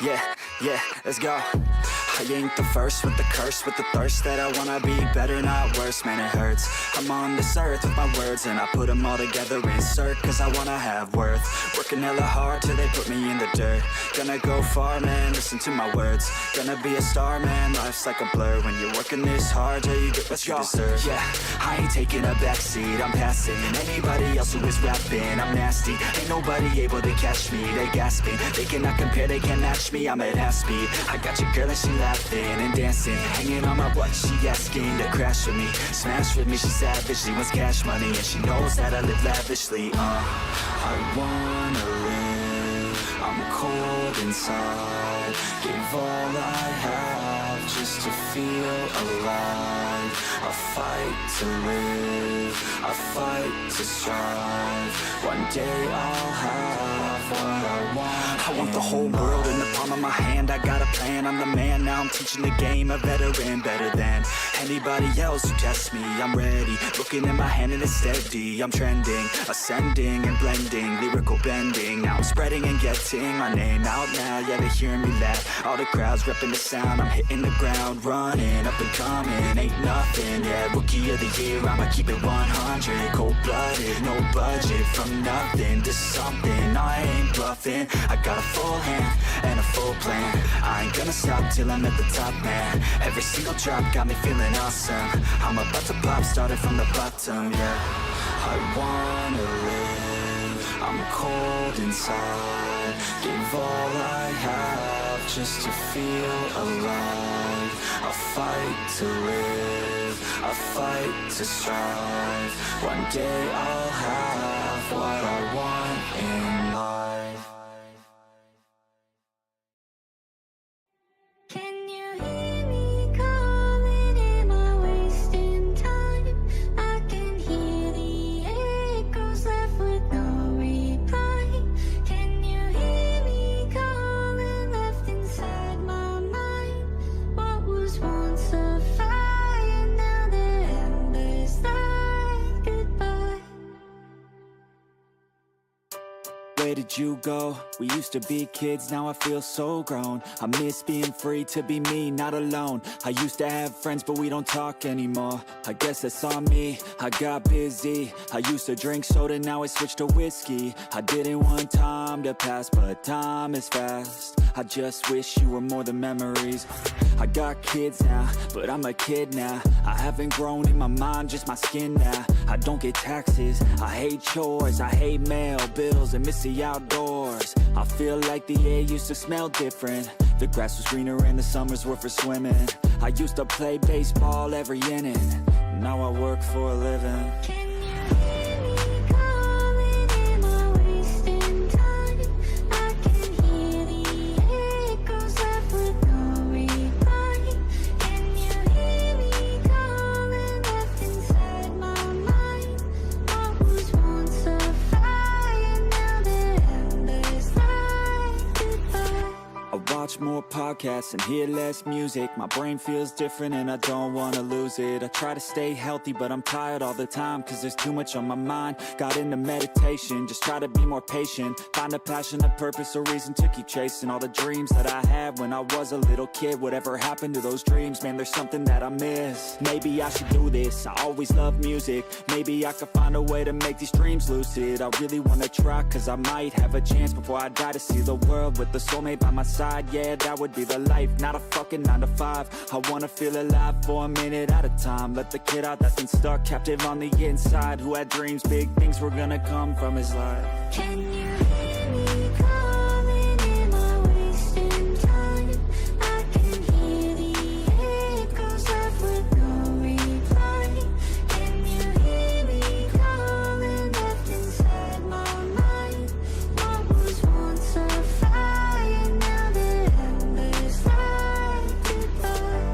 Yeah, let's go. I ain't the first with the curse, with the thirst that I wanna be better, not worse, man it hurts. I'm on this earth with my words and I put them all together, insert, cause I wanna have worth. Working hella hard till they put me in the dirt. Gonna go far, man, listen to my words. Gonna be a star, man, life's like a blur. When you're working this hard till you get what you deserve. Yeah, I ain't taking a backseat, I'm passing anybody else who is rapping. I'm nasty, ain't nobody able to catch me. They gasping, they cannot compare, they can't match me. I'm at half speed, I got your girl and she laughing and dancing, hanging on my butt, she asking to crash with me, smash with me, she savage, she wants cash money, and she knows that I live lavishly. I wanna live, I'm cold inside, give all I have just to feel alive. I fight to live, I fight to strive, one day I'll have what I want. I want the whole world in the palm of my hand, I got a plan, I'm the man, now I'm teaching the game, a veteran, better than anybody else who tests me. I'm ready, looking in my hand and it's steady. I'm trending, ascending and blending, lyrical bending. Now I'm spreading and getting my name out now. Yeah, they hearing me laugh, all the crowds repping the sound. I'm hitting the ground, running, up and coming, ain't nothing. Yeah, rookie of the year, I'ma keep it 100. Cold-blooded, no budget, from nothing to something. I ain't bluffing, I got a full hand and a full plan. I ain't gonna stop till I'm at the top, man. Every single drop got me feeling awesome. I'm about to pop, started from the bottom, yeah. I wanna live, I'm cold inside, give all I have just to feel alive. I fight to live, I fight to strive, one day I'll have what I want in life. Can you hear me calling? Am I wasting time? I can hear the echoes left with no reply. Can you hear me calling? Left inside my mind. What was once a fire, now the embers die. Goodbye. Where did you go? We used to be kids, now I feel so grown. I miss being free to be me, not alone. I used to have friends, but we don't talk anymore. I guess that's on me, I got busy. I used to drink soda, now I switched to whiskey. I didn't want time to pass, but time is fast. I just wish you were more than memories. I got kids now, but I'm a kid now. I haven't grown in my mind, just my skin now. I don't get taxes, I hate chores, I hate mail, bills, and miss the outdoors. I feel like the air used to smell different. The grass was greener and the summers were for swimming. I used to play baseball every inning. Now I work for a living. Can you hear me calling? Am I wasting time? I can hear the echoes left with no reply. Can you hear me calling? Left inside my mind. What was once a fire, now the embers die. Goodbye. I watch more podcasts and hear less music. My brain feels different and I don't wanna lose it. I try to stay healthy but I'm tired all the time, cause there's too much on my mind. Got into meditation, just try to be more patient. Find a passion, a purpose, a reason to keep chasing all the dreams that I had when I was a little kid. Whatever happened to those dreams, man, there's something that I miss. Maybe I should do this, I always love music. Maybe I could find a way to make these dreams lucid. I really wanna try, cause I might have a chance before I die to see the world with the soulmate by my side. Yeah, that would be the life, not a fucking 9 to 5. I wanna feel alive for a minute at a time. Let the kid out that's been stuck, captive on the inside, who had dreams, big things were gonna come from his life. Can you hear me calling? Am I wasting time? I can hear the echoes left with no reply. Can you hear me calling? Left inside my mind. What was once a fire, now the embers die. Goodbye.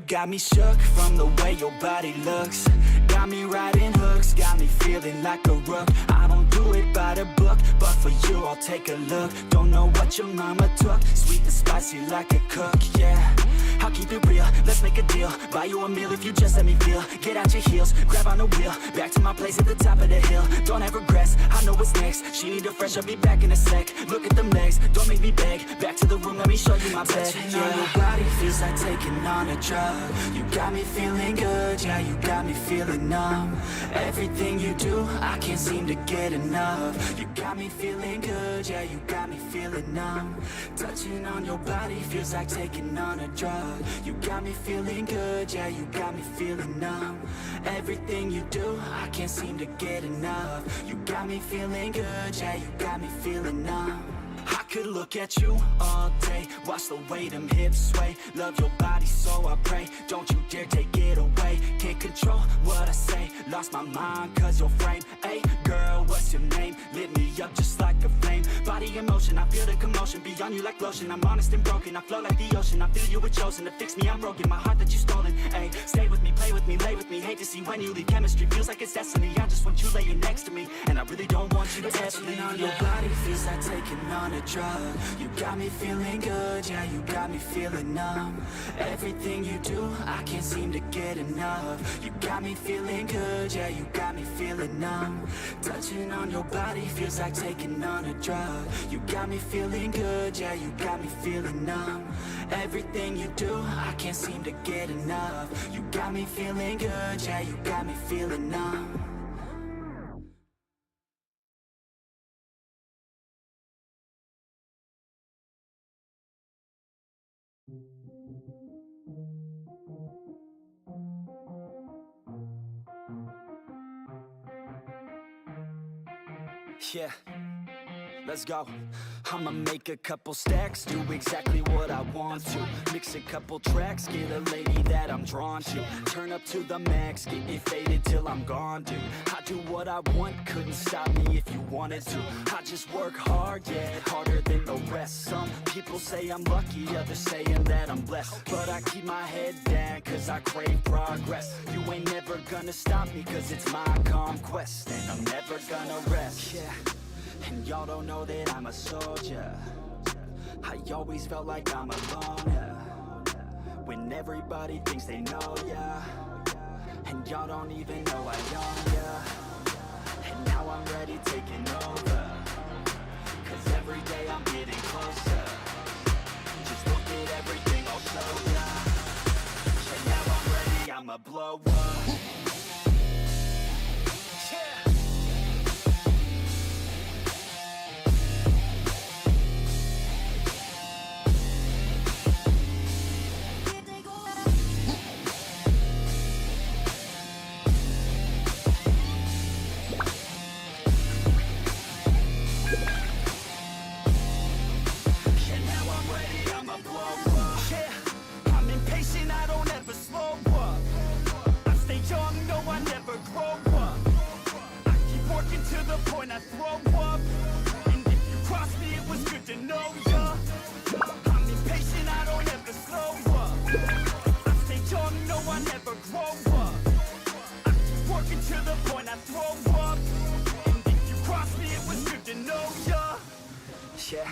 got me shook from the way your body looks. Got me riding hooks, got me feeling like a rook. I don't do it by the book, but for you I'll take a look. Don't know what your mama took, sweet and spicy like a cook, yeah. I'll keep it real, let's make a deal. Buy you a meal if you just let me feel. Get out your heels, grab on the wheel. Back to my place at the top of the hill. Don't have regrets, I know what's next. She need a fresh, I'll be back in a sec. Look at them legs, don't make me beg. Back to the room, let me show you my bed. Touching on your body feels like taking on a drug. You got me feeling good, yeah, you got me feeling numb. Everything you do, I can't seem to get enough. You got me feeling good, yeah, you got me feeling numb. Touching on your body feels like taking on a drug. You got me feeling good, yeah, you got me feeling numb. Everything you do, I can't seem to get enough. You got me feeling good, yeah, you got me feeling numb. I could look at you all day, watch the way them hips sway. Love your body, so I pray, don't you dare take it away. Can't control what I say, lost my mind cause your frame. Hey girl, what's your name? Lit me up just like a flame. Body in motion, I feel the commotion. Beyond you like lotion, I'm honest and broken. I flow like the ocean, I feel you were chosen to fix me, I'm broken. My heart that you stolen, hey. Stay with me, play with me, lay with me. Hate to see when you leave, chemistry feels like it's destiny. I just want you laying next to me, and I really don't want you to ever leave. On your body feels like taking on a drug. You got me feeling good, yeah, you got me feeling numb. Everything you do, I can't seem to get enough. You got me feeling good, yeah, you got me feeling numb. Touching on your body feels like taking on a drug. You got me feeling good, yeah, you got me feeling numb. Everything you do, I can't seem to get enough. You got me feeling good, yeah, you got me feeling numb. Yeah, let's go. I'ma make a couple stacks, do exactly what I want to. Mix a couple tracks, get a lady that I'm drawn to. Turn up to the max, get it faded till I'm gone, dude. I do what I want, couldn't stop me if you wanted to. I just work hard, yeah, harder than the rest. Some people say I'm lucky, others saying that I'm blessed. But I keep my head down, cause I crave progress. You ain't never gonna stop me, cause it's my conquest. And I'm never gonna rest, yeah. And y'all don't know that I'm a soldier. I always felt like I'm alone, yeah. When everybody thinks they know, yeah. And y'all don't even know I own, yeah. And now I'm ready taking over, cause every day I'm getting closer. Just look at everything I'll show ya. And now I'm ready, I'ma blow up. Yeah. I throw up, and if you cross me, it was good to know ya. I'm impatient, I don't ever slow up. I stay young, no, I never grow up. I keep working to the point I throw up, and if you cross me, it was good to know ya. Yeah,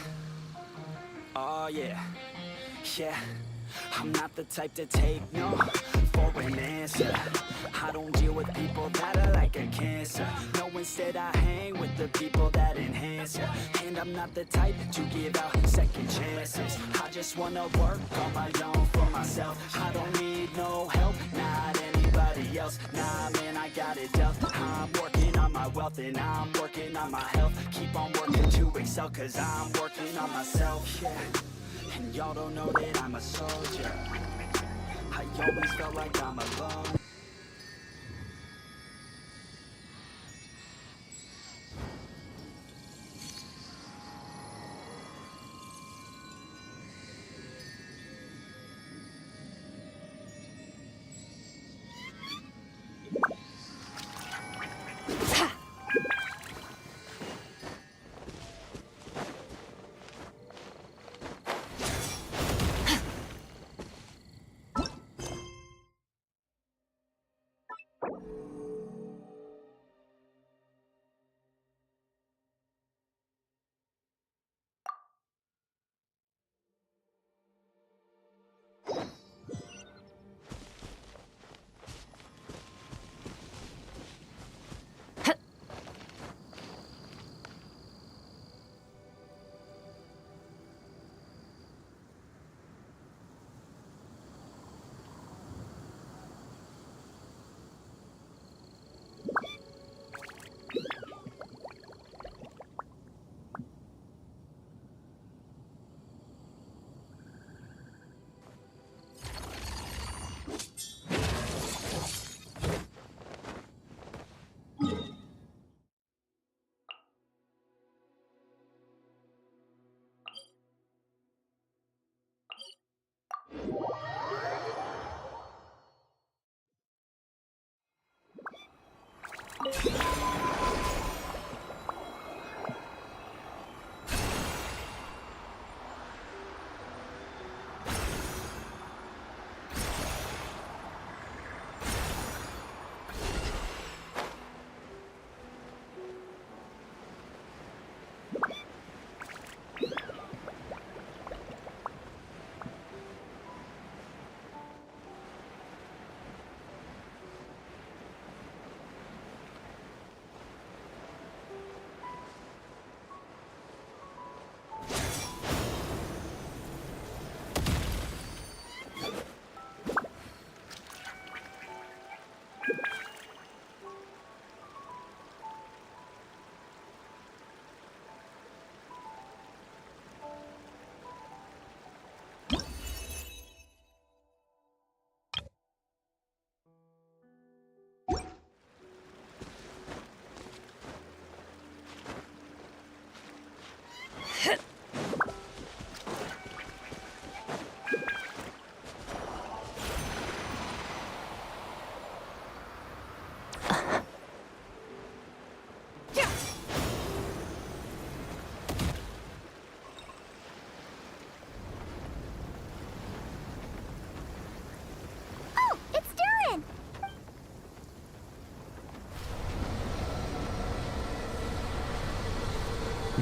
oh yeah, yeah. I'm not the type to take no for an answer. I don't deal with people that are like a cancer. No, instead I hang with the people that enhance ya. And I'm not the type to give out second chances. I just wanna work on my own for myself. I don't need no help, not anybody else. Nah, man, I got it dealt. I'm working on my wealth and I'm working on my health. Keep on working to excel, cause I'm working on myself, yeah. And y'all don't know that I'm a soldier. I always felt like I'm alone.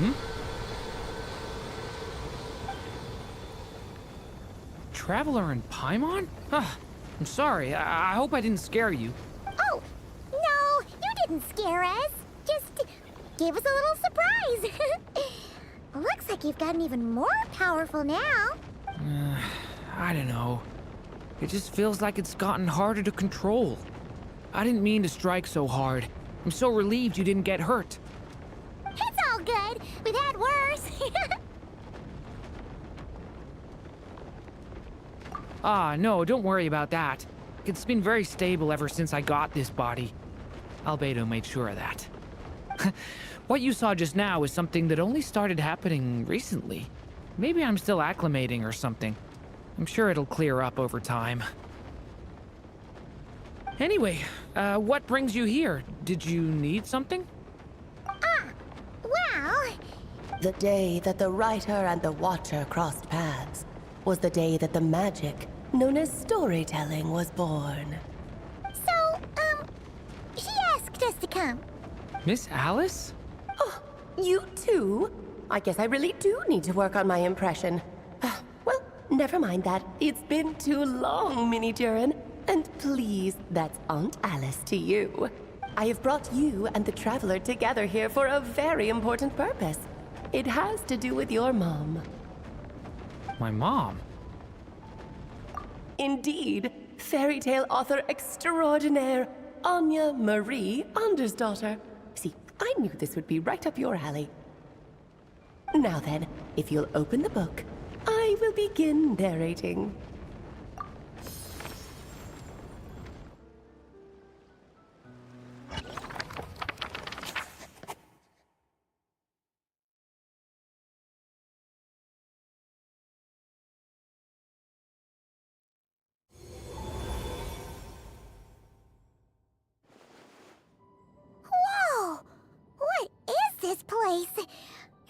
Hmm? Traveler in Paimon? I'm sorry. I hope I didn't scare you. Oh, no, you didn't scare us. Just gave us a little surprise. Looks like you've gotten even more powerful now. I don't know. It just feels like it's gotten harder to control. I didn't mean to strike so hard. I'm so relieved you didn't get hurt. It's all good. We've had worse. No, don't worry about that. It's been very stable ever since I got this body. Albedo made sure of that. What you saw just now is something that only started happening recently. Maybe I'm still acclimating or something. I'm sure it'll clear up over time. Anyway, what brings you here? Did you need something? Well, The day that the writer and the watcher crossed paths was the day that the magic, known as storytelling, was born. so, she asked us to come. Miss Alice? Oh, you too? I guess I really do need to work on my impression. Well, never mind that. It's been too long, Mini Durin. And please, that's Aunt Alice to you. I have brought you and the Traveler together here for a very important purpose. It has to do with your mom. My mom? Indeed, fairy tale author extraordinaire, Anya Marie Andersdottir. See, I knew this would be right up your alley. Now then, if you'll open the book, I will begin narrating. Whoa! What is this place? It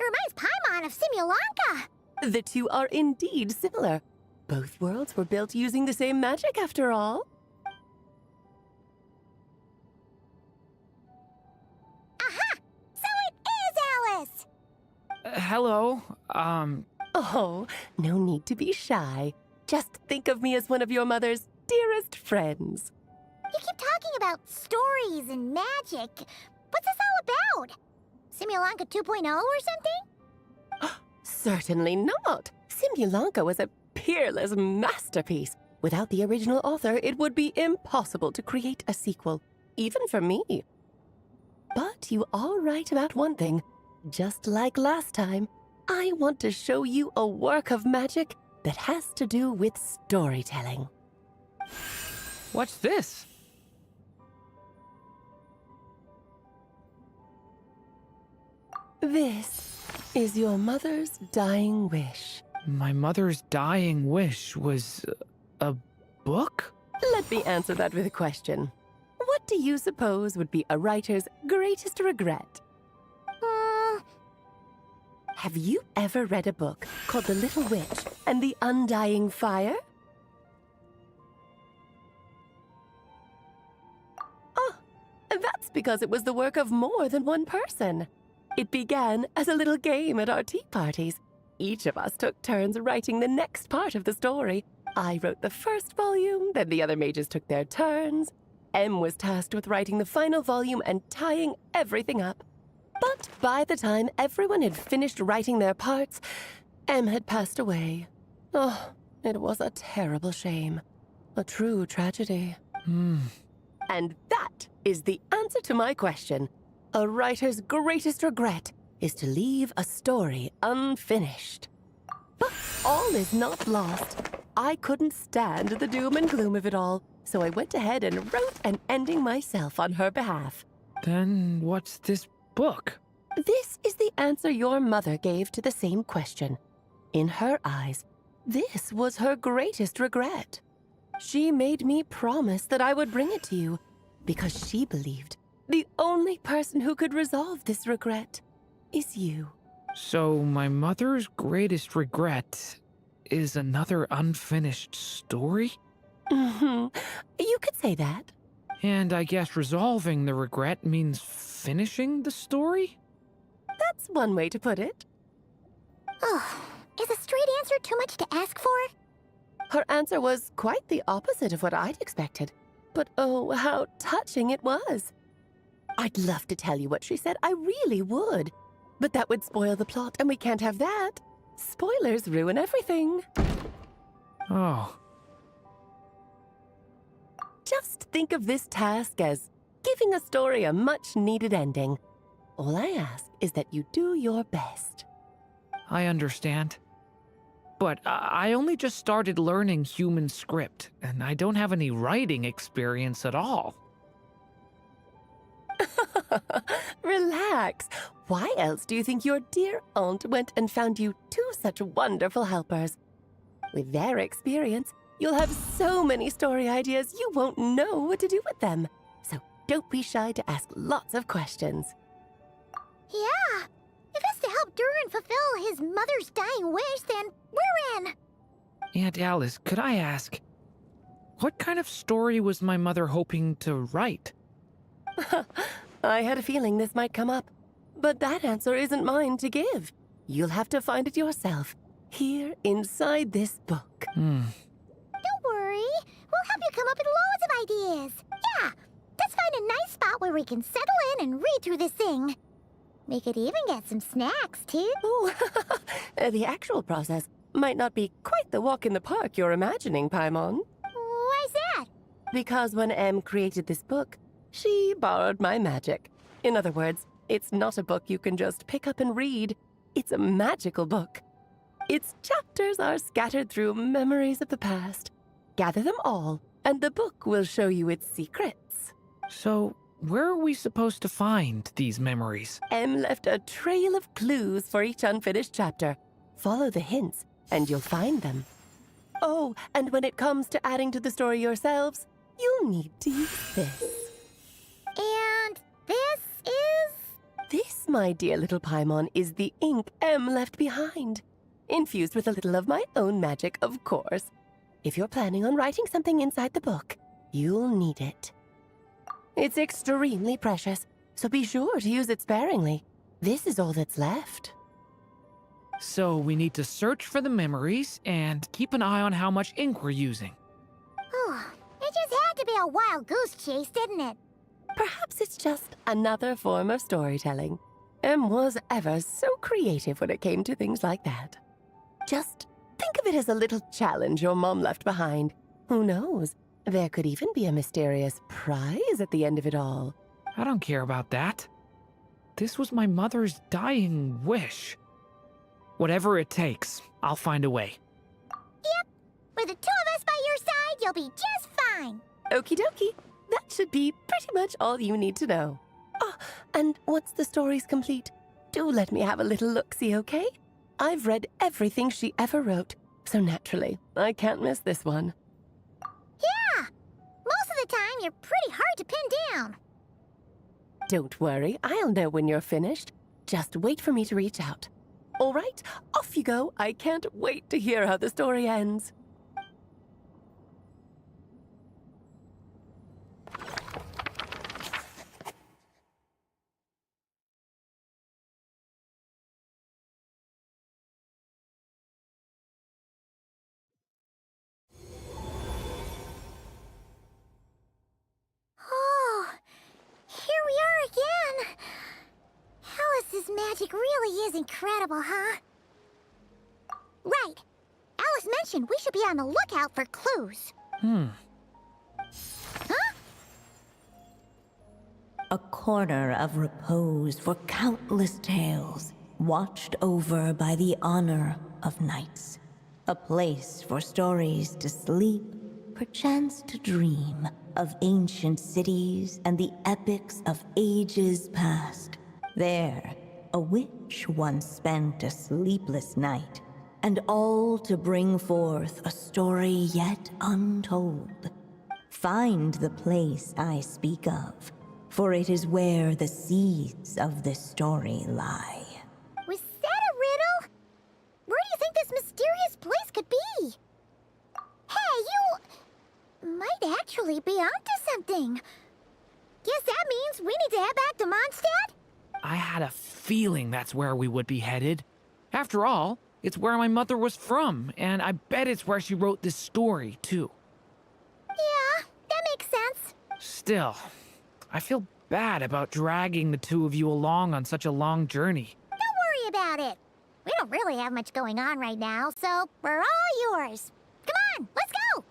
reminds Paimon of Simulanka. The two are indeed similar. Both worlds were built using the same magic, after all. Aha! So it is Alice! Hello? Oh, no need to be shy. Just think of me as one of your mother's dearest friends. You keep talking about stories and magic. What's this all about? Simulanka 2.0 or something? Certainly not. Simulanka was a peerless masterpiece. Without the original author, it would be impossible to create a sequel, even for me. But you are right about one thing. Just like last time, I want to show you a work of magic that has to do with storytelling. What's this? This is your mother's dying wish. My mother's dying wish was a book? Let me answer that with a question. What do you suppose would be a writer's greatest regret? Have you ever read a book called The Little Witch and the Undying Fire? Oh, that's because it was the work of more than one person. It began as a little game at our tea parties. Each of us took turns writing the next part of the story. I wrote the first volume, then the other mages took their turns. Em was tasked with writing the final volume and tying everything up. But by the time everyone had finished writing their parts, Em had passed away. Oh, it was a terrible shame. A true tragedy. And that is the answer to my question. A writer's greatest regret is to leave a story unfinished. But all is not lost. I couldn't stand the doom and gloom of it all, so I went ahead and wrote an ending myself on her behalf. Then what's this book? This is the answer your mother gave to the same question. In her eyes, this was her greatest regret. She made me promise that I would bring it to you because she believed the only person who could resolve this regret is you. So my mother's greatest regret is another unfinished story? You could say that. And I guess resolving the regret means finishing the story? That's one way to put it. Oh, is a straight answer too much to ask for? Her answer was quite the opposite of what I'd expected. But oh, how touching it was. I'd love to tell you what she said, I really would. But that would spoil the plot, and we can't have that. Spoilers ruin everything. Oh. Just think of this task as giving a story a much-needed ending. All I ask is that you do your best. I understand. But I only just started learning human script, and I don't have any writing experience at all. Relax. Why else do you think your dear aunt went and found you two such wonderful helpers? With their experience, you'll have so many story ideas you won't know what to do with them. So don't be shy to ask lots of questions. Yeah. If it's to help Durin fulfill his mother's dying wish, then we're in. Aunt Alice, could I ask, what kind of story was my mother hoping to write? I had a feeling this might come up, but that answer isn't mine to give. You'll have to find it yourself, here inside this book. Don't worry. We'll help you come up with loads of ideas. Yeah. Let's find a nice spot where we can settle in and read through this thing. We could even get some snacks, too. Ooh, the actual process might not be quite the walk in the park you're imagining, Paimon. Why's that? Because when Em created this book, she borrowed my magic. In other words, it's not a book you can just pick up and read. It's a magical book. Its chapters are scattered through memories of the past. Gather them all, and the book will show you its secrets. So, where are we supposed to find these memories? Em left a trail of clues for each unfinished chapter. Follow the hints, and you'll find them. Oh, and when it comes to adding to the story yourselves, you'll need to use this. And this is... This, my dear little Paimon, is the ink Em left behind. Infused with a little of my own magic, of course. If you're planning on writing something inside the book, you'll need it. It's extremely precious, so be sure to use it sparingly. This is all that's left. So we need to search for the memories and keep an eye on how much ink we're using. Oh, it just had to be a wild goose chase, didn't it? Perhaps it's just another form of storytelling. Em was ever so creative when it came to things like that. Just think of it as a little challenge your mom left behind. Who knows? There could even be a mysterious prize at the end of it all. I don't care about that. This was my mother's dying wish. Whatever it takes, I'll find a way. Yep. With the two of us by your side, you'll be just fine. Okie dokie. That should be pretty much all you need to know. Ah, and once the story's complete, do let me have a little look-see, okay? I've read everything she ever wrote, so naturally, I can't miss this one. Yeah. Most of the time, you're pretty hard to pin down. Don't worry, I'll know when you're finished. Just wait for me to reach out. All right, off you go. I can't wait to hear how the story ends. Oh, here we are again. Alice's magic really is incredible, huh? Right. Alice mentioned we should be on the lookout for clues. Huh? A corner of repose for countless tales, watched over by the honor of knights. A place for stories to sleep, perchance to dream of ancient cities and the epics of ages past. There, a witch once spent a sleepless night, and all to bring forth a story yet untold. Find the place I speak of, for it is where the seeds of this story lie. Was that a riddle? Where do you think this mysterious place could be? Hey, you might actually be onto something. Guess that means we need to head back to Mondstadt? I had a feeling that's where we would be headed. After all, it's where my mother was from, and I bet it's where she wrote this story, too. Yeah, that makes sense. Still, I feel bad about dragging the two of you along on such a long journey. Don't worry about it. We don't really have much going on right now, so we're all yours. Come on, let's go!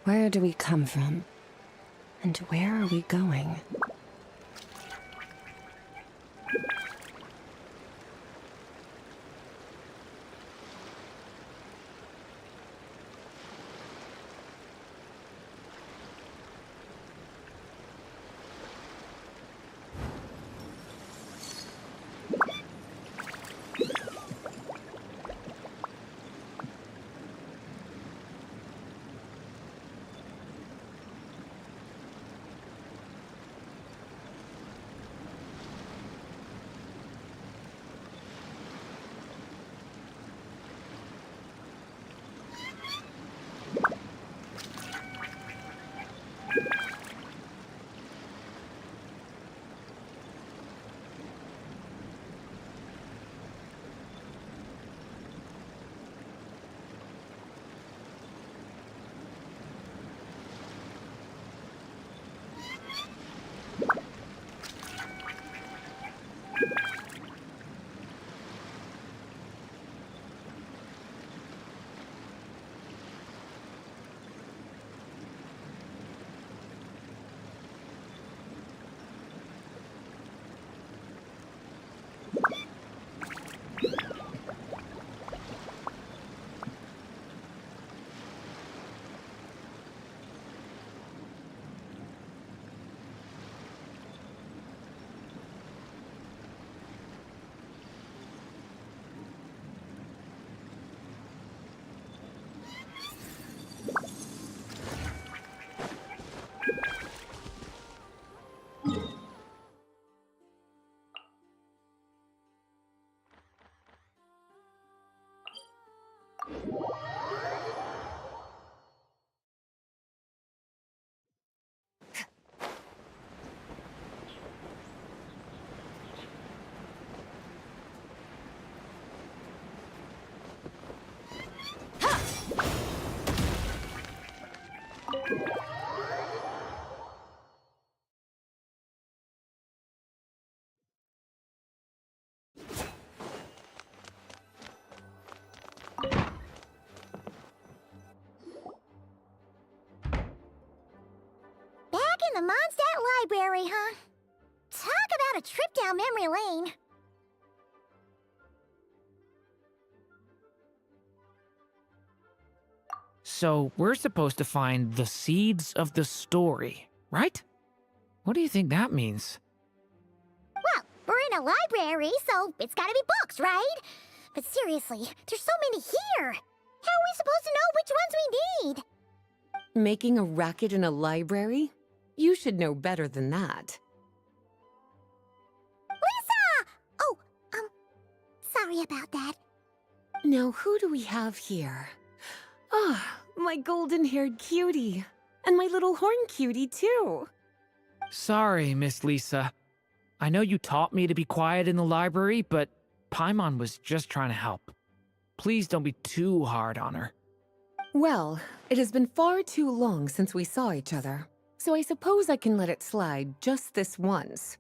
Where do we come from? And where are we going? the Mondstadt Library, huh? Talk about a trip down memory lane. So we're supposed to find the seeds of the story, right? What do you think that means? Well, we're in a library, so it's gotta be books, right? But seriously, there's so many here. How are we supposed to know which ones we need? Making a racket in a library? You should know better than that. Lisa! Oh, sorry about that. Now, who do we have here? Ah, my golden-haired cutie. And my little horn cutie, too. Sorry, Miss Lisa. I know you taught me to be quiet in the library, but Paimon was just trying to help. Please don't be too hard on her. Well, it has been far too long since we saw each other, so I suppose I can let it slide just this once.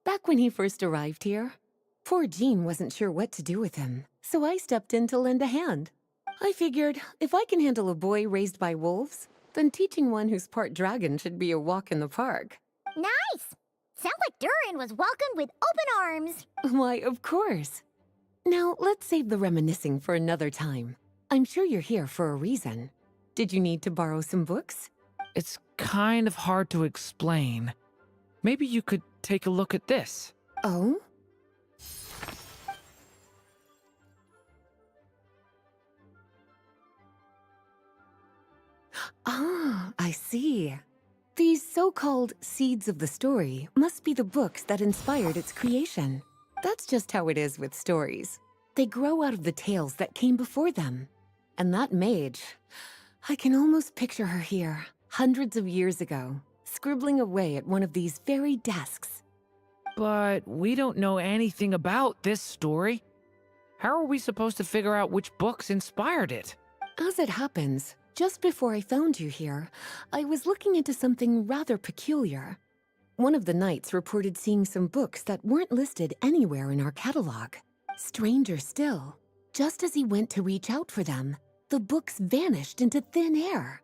Back when he first arrived here, poor Jean wasn't sure what to do with him, so I stepped in to lend a hand. I figured if I can handle a boy raised by wolves, then teaching one who's part dragon should be a walk in the park. Nice! Sounds like Durin was welcomed with open arms. Why, of course. Now, let's save the reminiscing for another time. I'm sure you're here for a reason. Did you need to borrow some books? It's kind of hard to explain. Maybe you could take a look at this. Oh? Ah, I see. These so-called seeds of the story must be the books that inspired its creation. That's just how it is with stories. They grow out of the tales that came before them. And that mage, I can almost picture her here, hundreds of years ago, scribbling away at one of these very desks. But we don't know anything about this story. How are we supposed to figure out which books inspired it? As it happens, just before I found you here, I was looking into something rather peculiar. One of the knights reported seeing some books that weren't listed anywhere in our catalog. Stranger still, just as he went to reach out for them, the books vanished into thin air.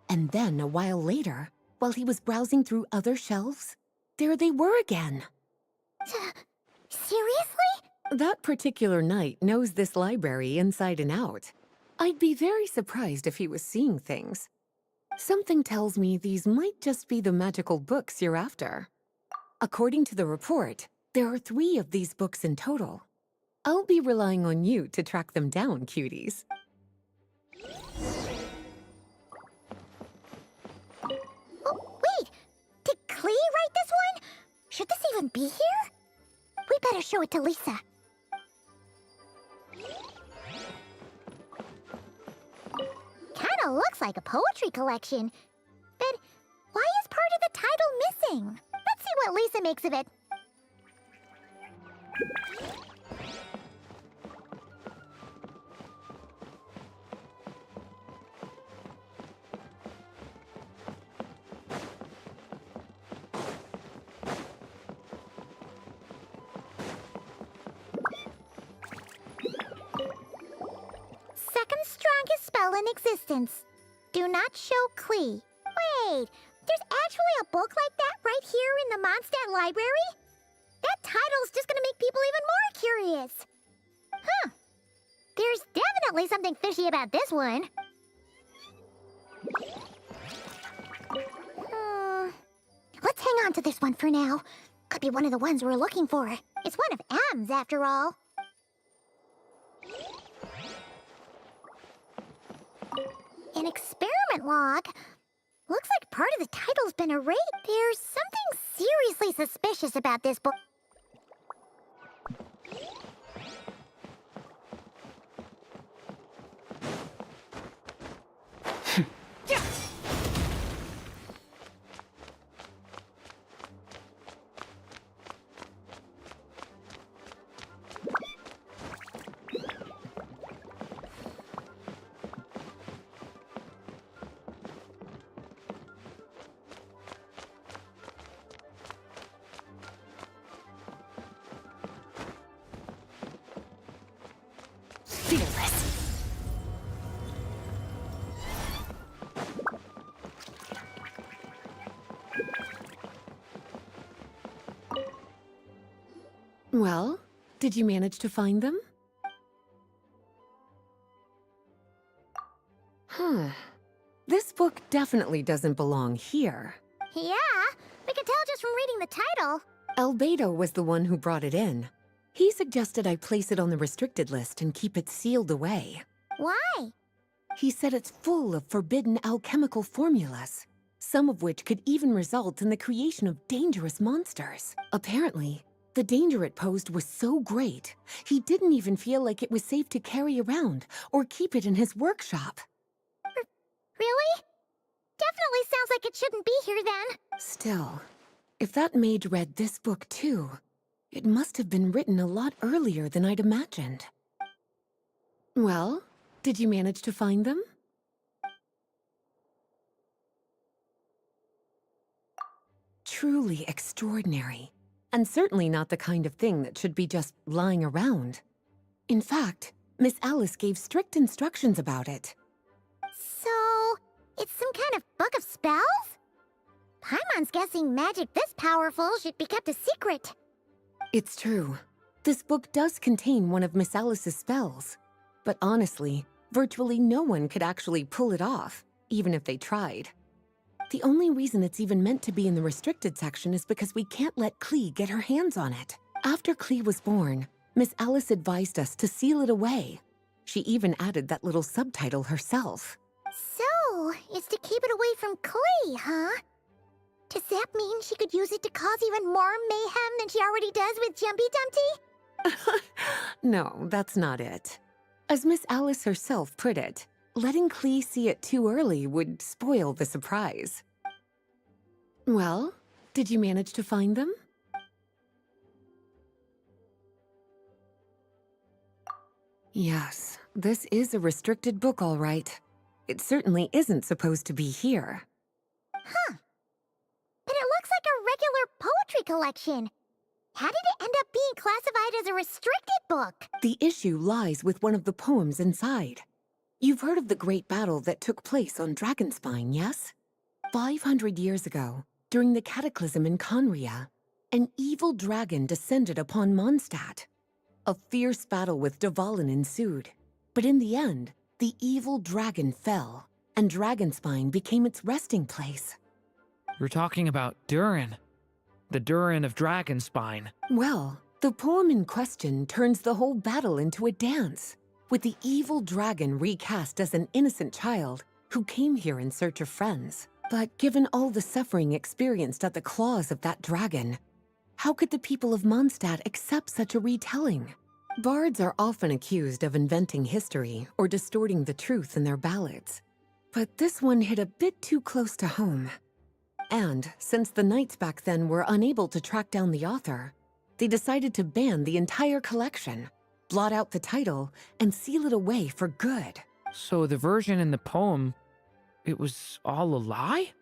And then a while later, while he was browsing through other shelves, there they were again. Seriously? That particular knight knows this library inside and out. I'd be very surprised if he was seeing things. Something tells me these might just be the magical books you're after. According to the report, there are 3 of these books in total. I'll be relying on you to track them down, cuties. Oh, wait! Did Klee write this one? Should this even be here? We better show it to Lisa. Kinda looks like a poetry collection. But why is part of the title missing? Let's see what Lisa makes of it. Second strongest spell in existence. Do not show Klee. Wait, there's actually a book like that right here in the Mondstadt Library? That title's just gonna make people even more curious. Huh. There's definitely something fishy about this one. Let's hang on to this one for now. Could be one of the ones we're looking for. It's one of M's, after all. An experiment log. Looks like part of the title's been erased. There's something seriously suspicious about this book. Well, did you manage to find them? Huh. This book definitely doesn't belong here. Yeah, we can tell just from reading the title. Albedo was the one who brought it in. He suggested I place it on the restricted list and keep it sealed away. Why? He said it's full of forbidden alchemical formulas, some of which could even result in the creation of dangerous monsters. Apparently, the danger it posed was so great, he didn't even feel like it was safe to carry around or keep it in his workshop. Really? Definitely sounds like it shouldn't be here then. Still, if that mage read this book too, it must have been written a lot earlier than I'd imagined. Well, did you manage to find them? Truly extraordinary, and certainly not the kind of thing that should be just lying around. In fact, Miss Alice gave strict instructions about it. So, it's some kind of book of spells? Paimon's guessing magic this powerful should be kept a secret. It's true. This book does contain one of Miss Alice's spells. But honestly, virtually no one could actually pull it off, even if they tried. The only reason it's even meant to be in the restricted section is because we can't let Klee get her hands on it. After Klee was born, Miss Alice advised us to seal it away. She even added that little subtitle herself. So, it's to keep it away from Klee, huh? Does that mean she could use it to cause even more mayhem than she already does with Jumpy Dumpty? No, that's not it. As Miss Alice herself put it, letting Klee see it too early would spoil the surprise. Well, did you manage to find them? Yes, this is a restricted book, all right. It certainly isn't supposed to be here. Huh. But it looks like a regular poetry collection. How did it end up being classified as a restricted book? The issue lies with one of the poems inside. You've heard of the great battle that took place on Dragonspine, yes? 500 years ago, during the cataclysm in Conria, an evil dragon descended upon Mondstadt. A fierce battle with Dvalin ensued, but in the end, the evil dragon fell, and Dragonspine became its resting place. You're talking about Durin. The Durin of Dragonspine. Well, the poem in question turns the whole battle into a dance, with the evil dragon recast as an innocent child who came here in search of friends. But given all the suffering experienced at the claws of that dragon, how could the people of Mondstadt accept such a retelling? Bards are often accused of inventing history or distorting the truth in their ballads. But this one hit a bit too close to home. And since the knights back then were unable to track down the author, they decided to ban the entire collection, blot out the title, and seal it away for good. So the version in the poem, it was all a lie?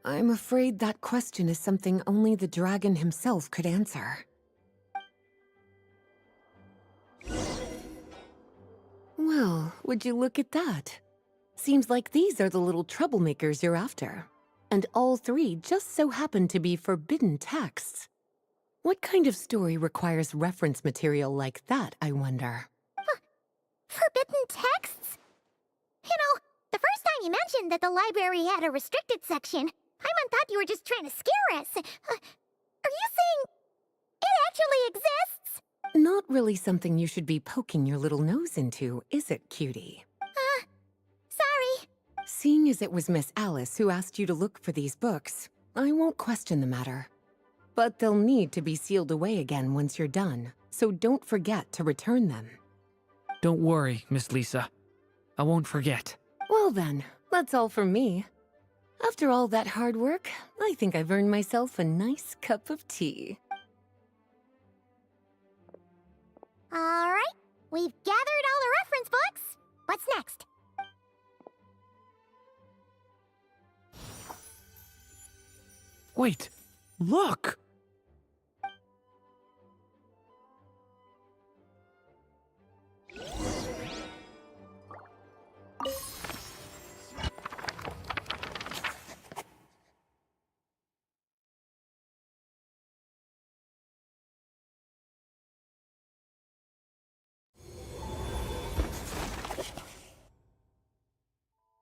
I'm afraid that question is something only the dragon himself could answer. Well, would you look at that? Seems like these are the little troublemakers you're after. And all three just so happen to be forbidden texts. What kind of story requires reference material like that, I wonder? Forbidden texts? You know, the first time you mentioned that the library had a restricted section, Paimon thought you were just trying to scare us. Are you saying it actually exists? Not really something you should be poking your little nose into, is it, cutie? Sorry. Seeing as it was Miss Alice who asked you to look for these books, I won't question the matter. But they'll need to be sealed away again once you're done, so don't forget to return them. Don't worry, Miss Lisa. I won't forget. Well then, that's all from me. After all that hard work, I think I've earned myself a nice cup of tea. All right, we've gathered all the reference books. What's next? Wait, look!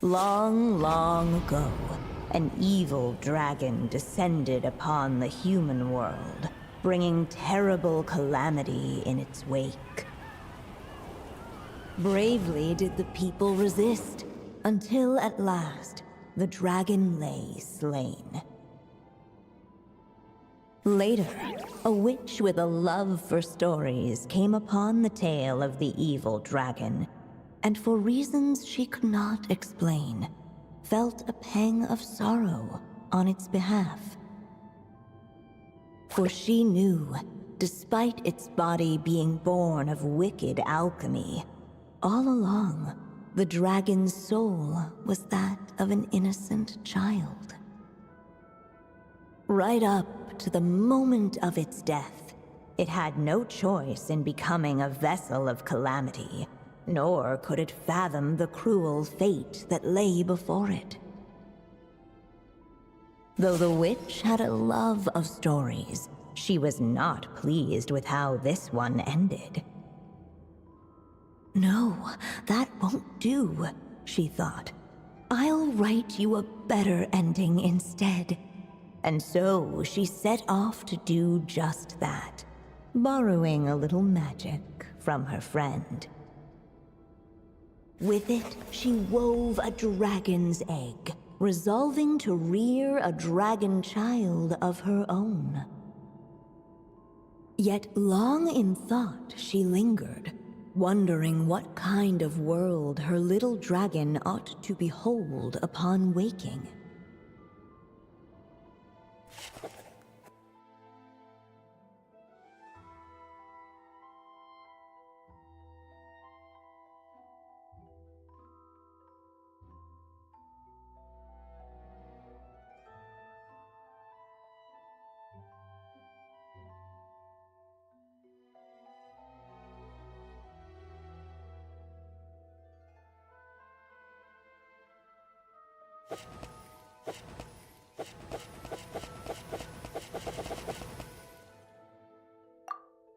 Long, long ago, an evil dragon descended upon the human world, bringing terrible calamity in its wake. Bravely did the people resist, until at last, the dragon lay slain. Later, a witch with a love for stories came upon the tale of the evil dragon, and for reasons she could not explain, felt a pang of sorrow on its behalf. For she knew, despite its body being born of wicked alchemy, all along, the dragon's soul was that of an innocent child. Right up to the moment of its death, it had no choice in becoming a vessel of calamity, nor could it fathom the cruel fate that lay before it. Though the witch had a love of stories, she was not pleased with how this one ended. No, that won't do, she thought. I'll write you a better ending instead. And so she set off to do just that, borrowing a little magic from her friend. With it, she wove a dragon's egg, resolving to rear a dragon child of her own. Yet long in thought she lingered, wondering what kind of world her little dragon ought to behold upon waking.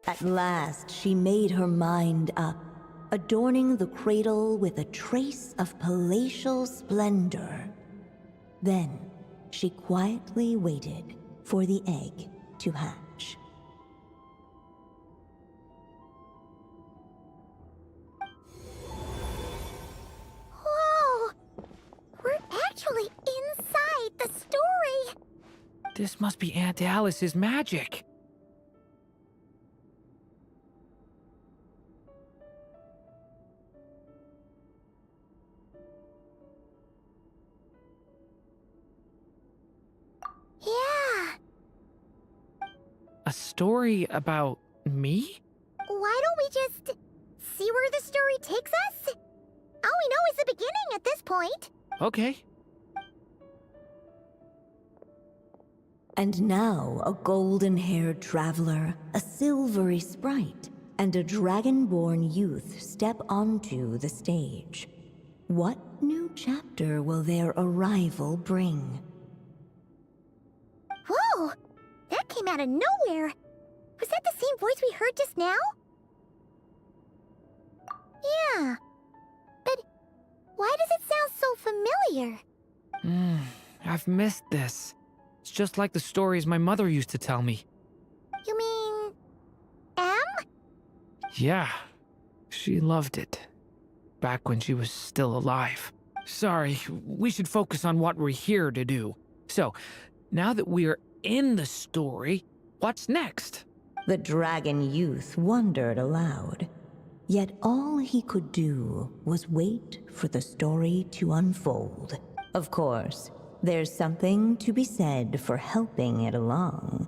At last, she made her mind up, adorning the cradle with a trace of palatial splendor. Then, she quietly waited for the egg to hatch. Whoa! We're actually inside the story! This must be Aunt Alice's magic. Yeah. A story about me? Why don't we just see where the story takes us? All we know is the beginning at this point. Okay. And now a golden-haired traveler, a silvery sprite, and a dragon-born youth step onto the stage. What new chapter will their arrival bring? Whoa! That came out of nowhere! Was that the same voice we heard just now? Yeah. But why does it sound so familiar? I've missed this. It's just like the stories my mother used to tell me. You mean... M? Yeah, she loved it. Back when she was still alive. Sorry, we should focus on what we're here to do. So, now that we're in the story, what's next? The dragon youth wondered aloud. Yet all he could do was wait for the story to unfold. Of course, there's something to be said for helping it along.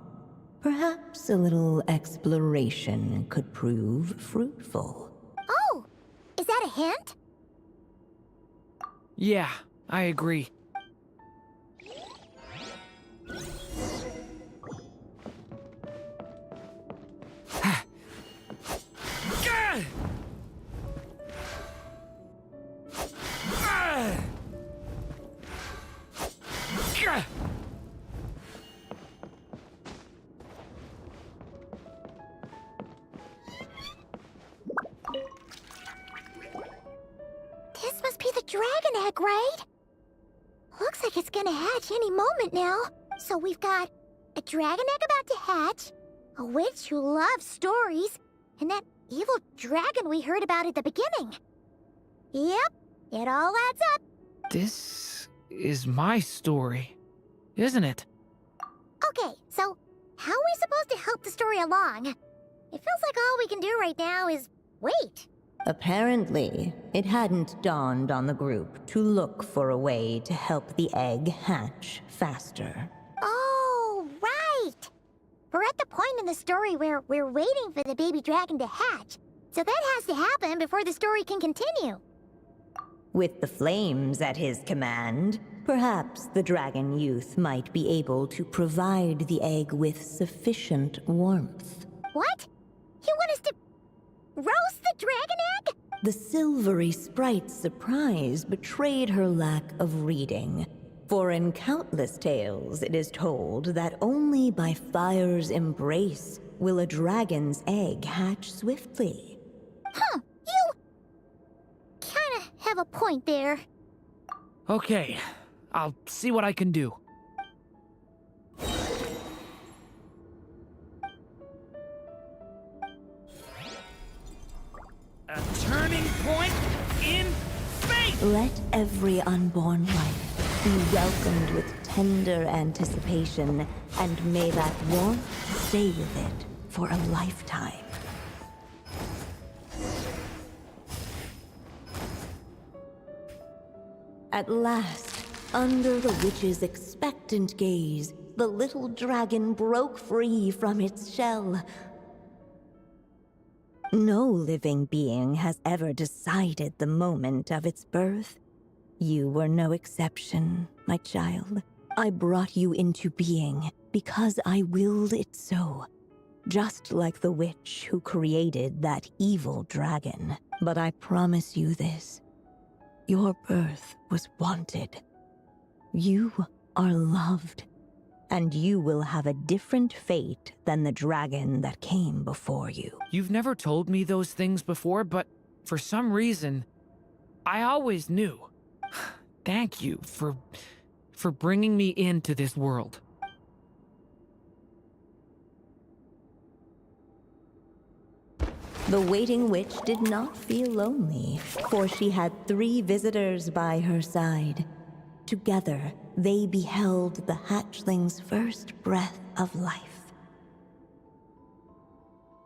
Perhaps a little exploration could prove fruitful. Oh! Is that a hint? Yeah, I agree. This must be the dragon egg, right? Looks like it's gonna hatch any moment now. So we've got a dragon egg about to hatch, a witch who loves stories, and that evil dragon we heard about at the beginning. Yep, it all adds up. This is my story, isn't it? Okay, so how are we supposed to help the story along? It feels like all we can do right now is wait. Apparently, it hadn't dawned on the group to look for a way to help the egg hatch faster. Oh, right! We're at the point in the story where we're waiting for the baby dragon to hatch, so that has to happen before the story can continue. With the flames at his command, perhaps the dragon youth might be able to provide the egg with sufficient warmth. What? You want us to roast the dragon egg? The silvery sprite's surprise betrayed her lack of reading. For in countless tales, it is told that only by fire's embrace will a dragon's egg hatch swiftly. Huh, you kinda have a point there. Okay, I'll see what I can do. A turning point in fate! Let every unborn life be welcomed with tender anticipation, and may that warmth stay with it for a lifetime. At last, under the witch's expectant gaze, the little dragon broke free from its shell. No living being has ever decided the moment of its birth. You were no exception, my child. I brought you into being because I willed it so. Just like the witch who created that evil dragon. But I promise you this. Your birth was wanted. You are loved. And you will have a different fate than the dragon that came before you. You've never told me those things before, but for some reason, I always knew. Thank you for bringing me into this world. The waiting witch did not feel lonely, for she had 3 visitors by her side. Together, they beheld the hatchling's first breath of life.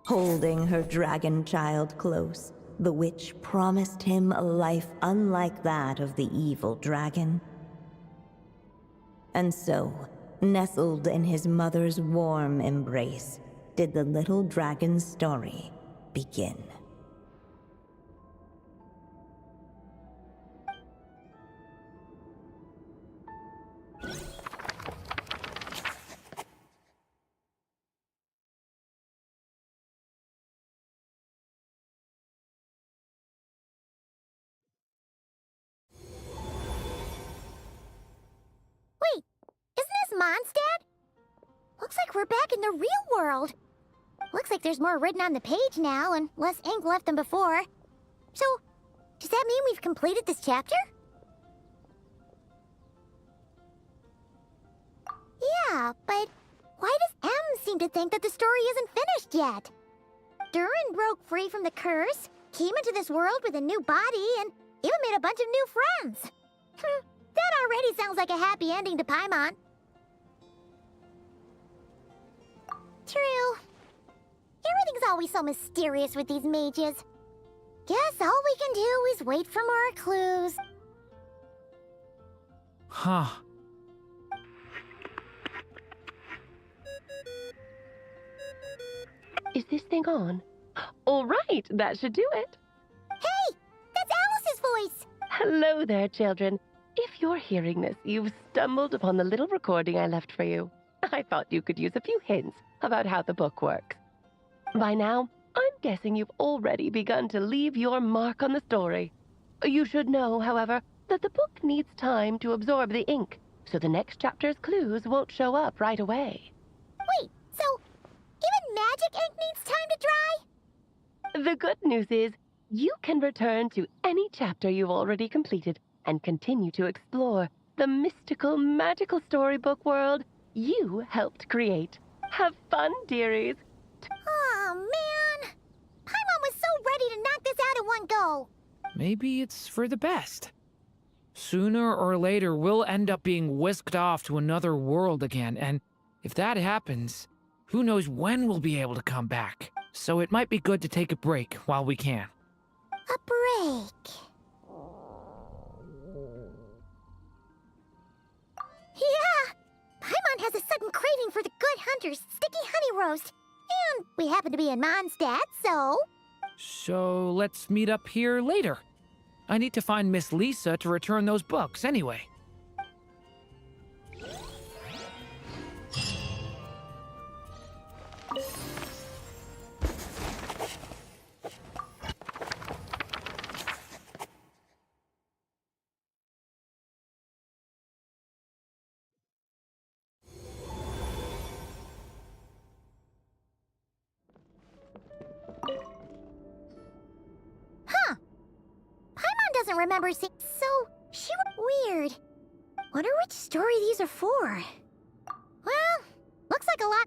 Holding her dragon child close, the witch promised him a life unlike that of the evil dragon. And so, nestled in his mother's warm embrace, did the little dragon's story begin. Wait, isn't this Mondstadt? Looks like we're back in the real world. Looks like there's more written on the page now and less ink left than before. So, does that mean we've completed this chapter? Yeah, but why does M seem to think that the story isn't finished yet? Durin broke free from the curse, came into this world with a new body, and even made a bunch of new friends. That already sounds like a happy ending to Paimon. True. Everything's always so mysterious with these mages. Guess all we can do is wait for more clues. Huh. Is this thing on? All right, that should do it. Hey, that's Alice's voice. Hello there, children. If you're hearing this, you've stumbled upon the little recording I left for you. I thought you could use a few hints about how the book works. By now, I'm guessing you've already begun to leave your mark on the story. You should know, however, that the book needs time to absorb the ink, so the next chapter's clues won't show up right away. Wait, so even magic ink needs time to dry? The good news is, you can return to any chapter you've already completed and continue to explore, The mystical, magical storybook world you helped create. Have fun, dearies. Oh, man! Paimon was so ready to knock this out in one go. Maybe it's for the best. Sooner or later, we'll end up being whisked off to another world again, and if that happens, who knows when we'll be able to come back. So it might be good to take a break while we can. A break. Yeah! Paimon has a sudden craving for the Good Hunter's sticky honey roast. And we happen to be in Mondstadt, so... So let's meet up here later. I need to find Miss Lisa to return those books anyway. Huh. Paimon doesn't remember seeing... So, weird. Wonder which story these are for. Well, looks like a lot...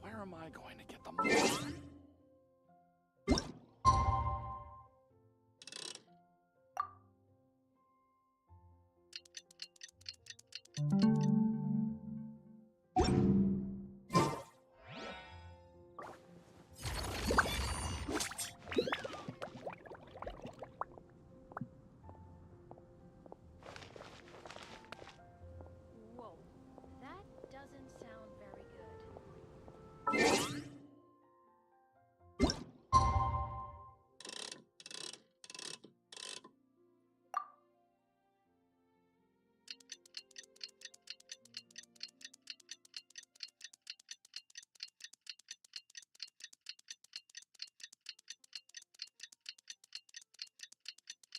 Where am I going to get the money? Whoa, that doesn't sound very good.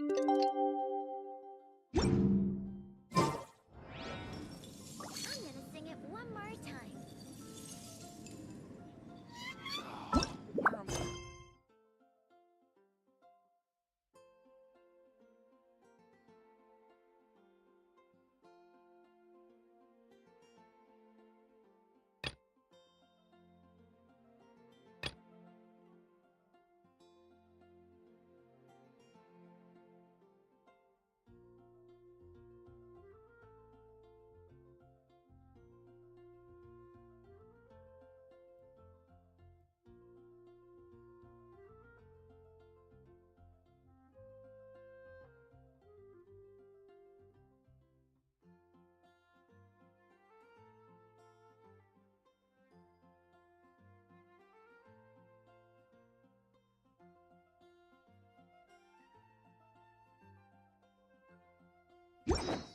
I'm gonna sing it one more time. Where am I?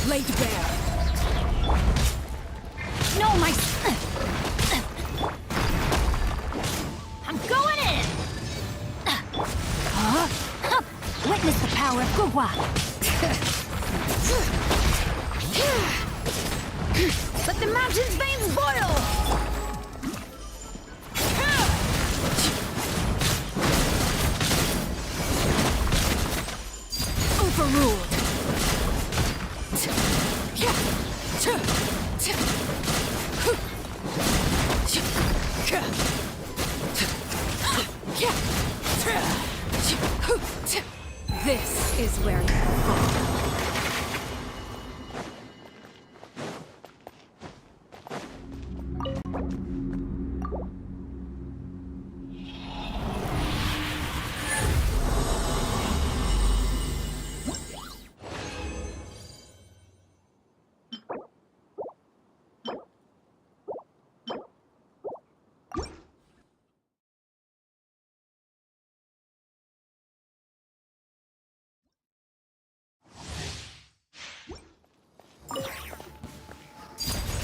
Laid bare. No, my... I'm going in! Huh? Witness the power of Gugwa. Let the mountain's veins boil! Overruled. This is where you fall.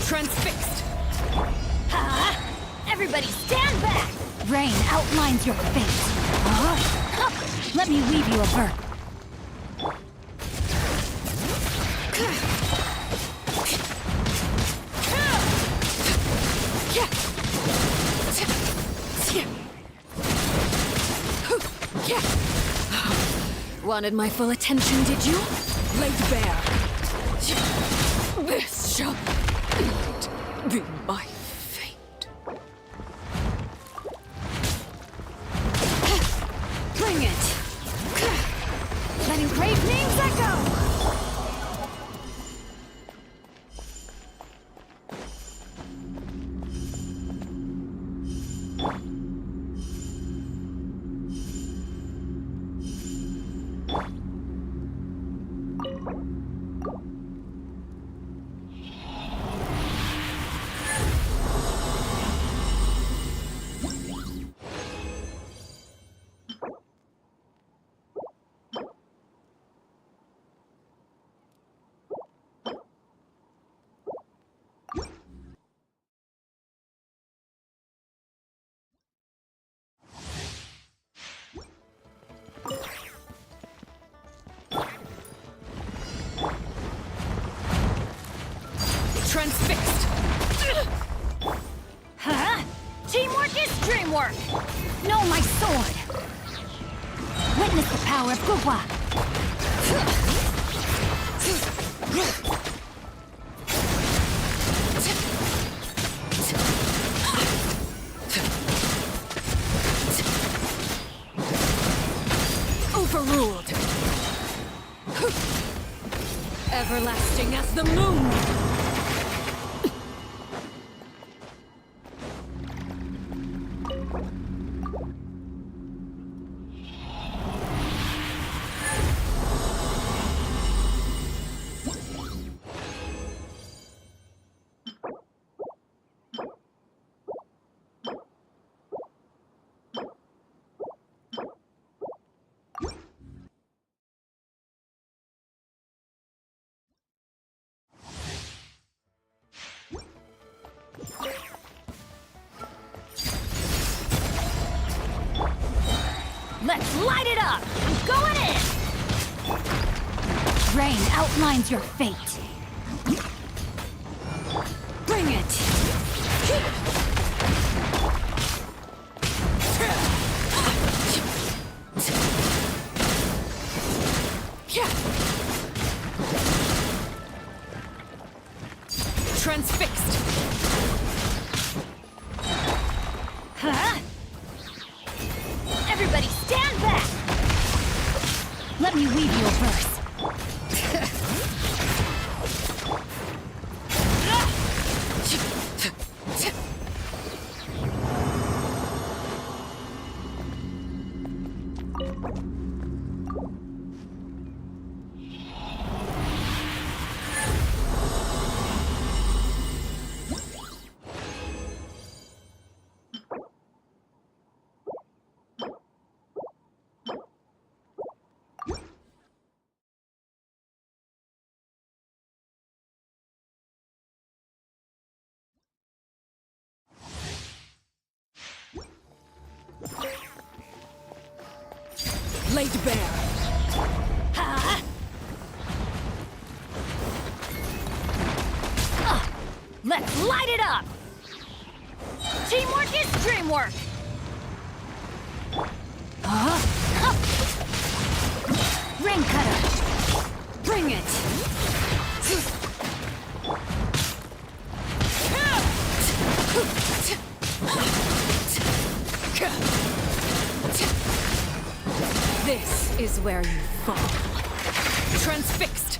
Transfixed! Ha! Everybody stand back! Rain outlines your fate. Let me weave you a verb. Wanted my full attention, did you? Laid bare. This shall be my fate. Bring it! Let engraved names echo! Transfixed! Huh? Teamwork is dreamwork! No, my sword! Witness the power of Gugwa! Overruled! Everlasting as the moon! Let's light it up! I'm going in! Rain outlines your fate. Bring it! Transfixed! Huh? Everybody stand back! Let me weave you a verse. Laid bare. Ha! Let's light it up! Teamwork is dreamwork! Ring cutter! Bring it! This is where you fall. Transfixed!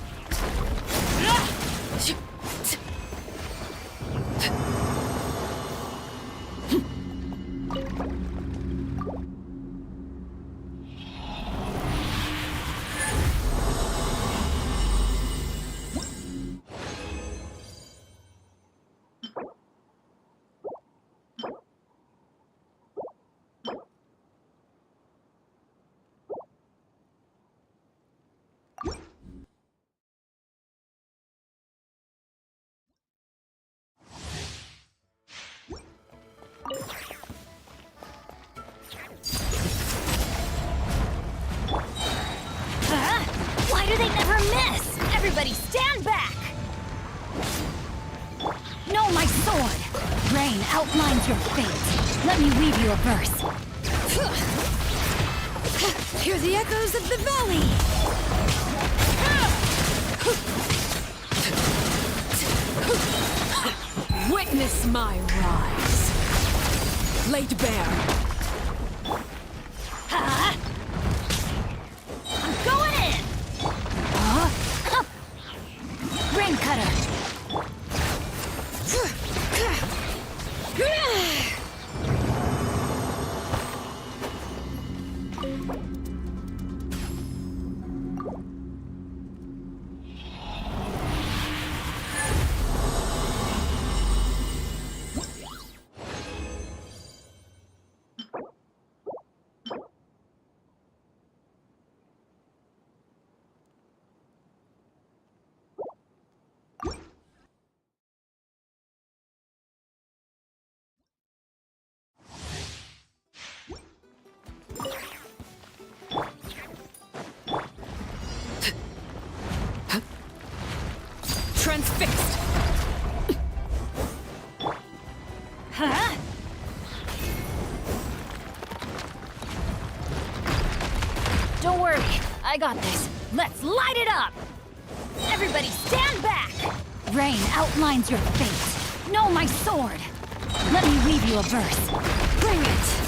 sword! Rain outlines your fate. Let me weave you a verse. Hear the echoes of the valley! Witness my rise. Laid bare. I'm going in! Rain cutter! Transfixed! Huh? Don't worry, I got this. Let's light it up! Everybody stand back! Rain outlines your fate. Know my sword! Let me weave you a verse. Bring it!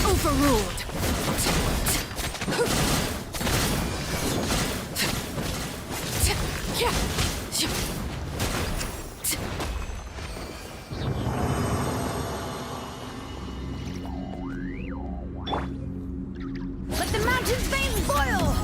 Overruled! Let the mountain's veins boil!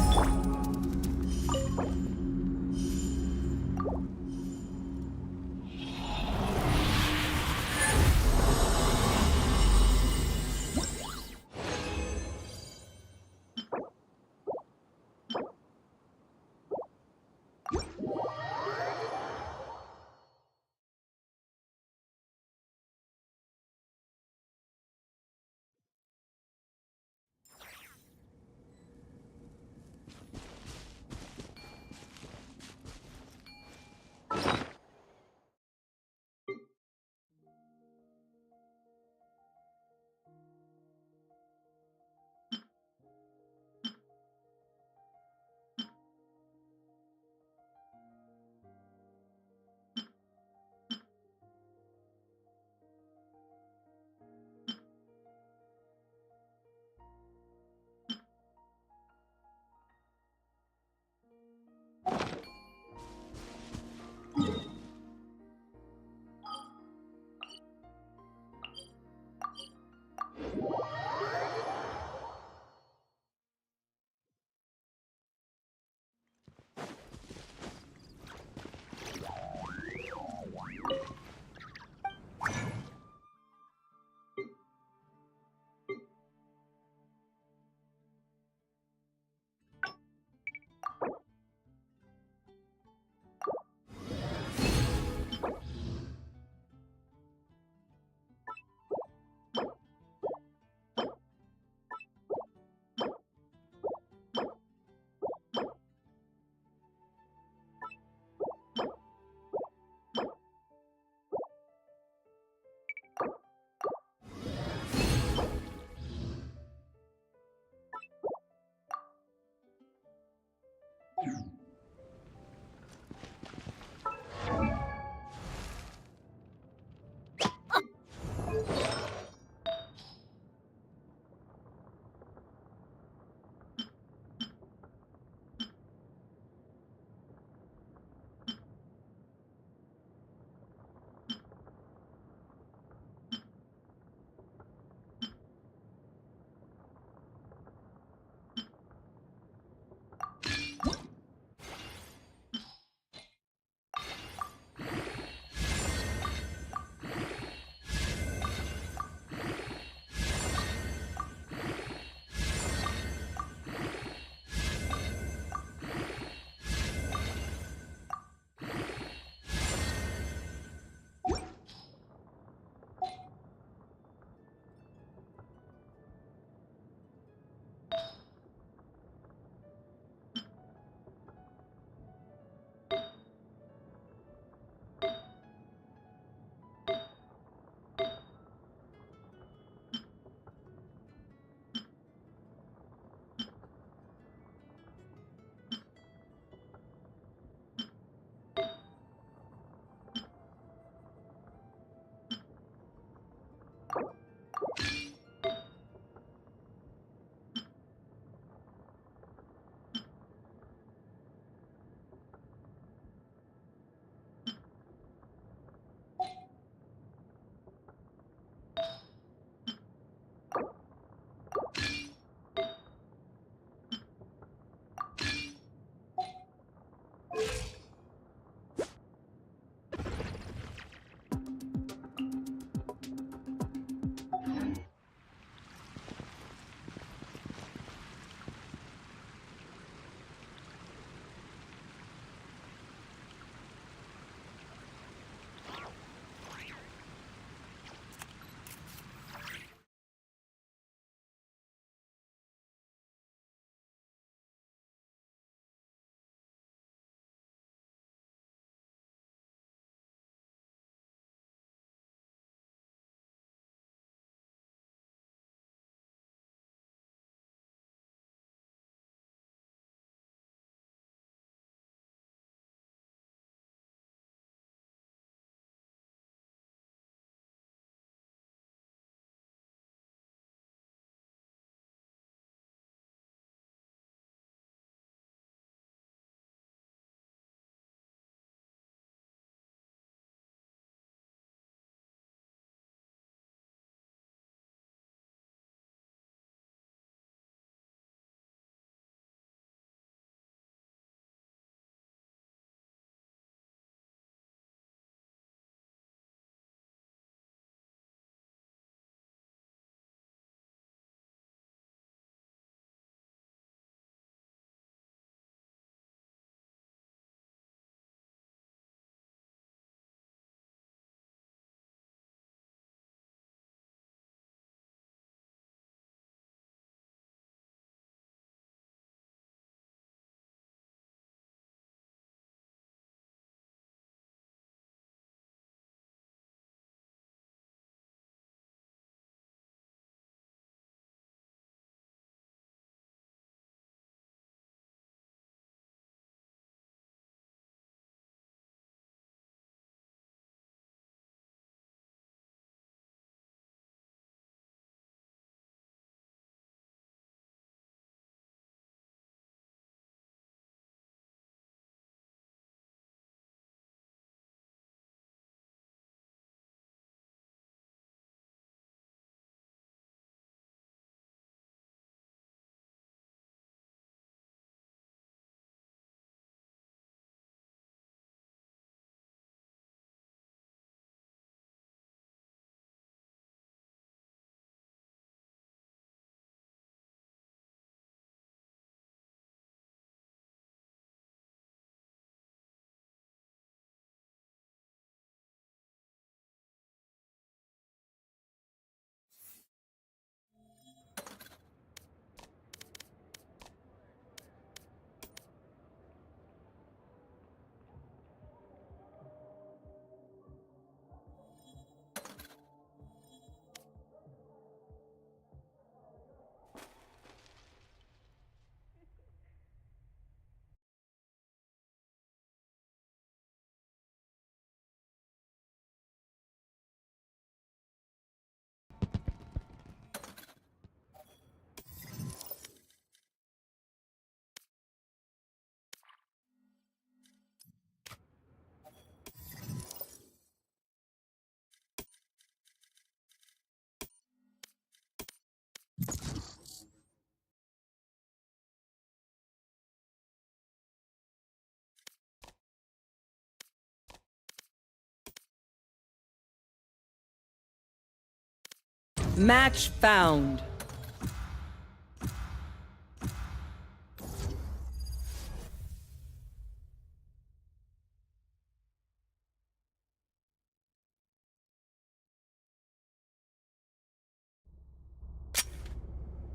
Match found.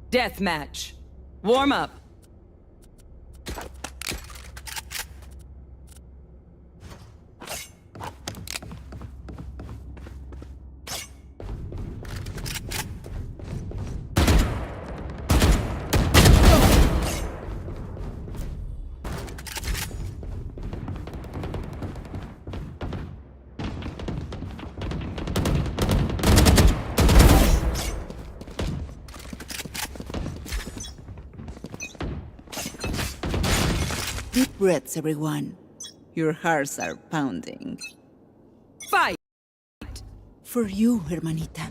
Deathmatch. Warm up. Deep breaths, everyone. Your hearts are pounding. Fight! For you, hermanita.